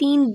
3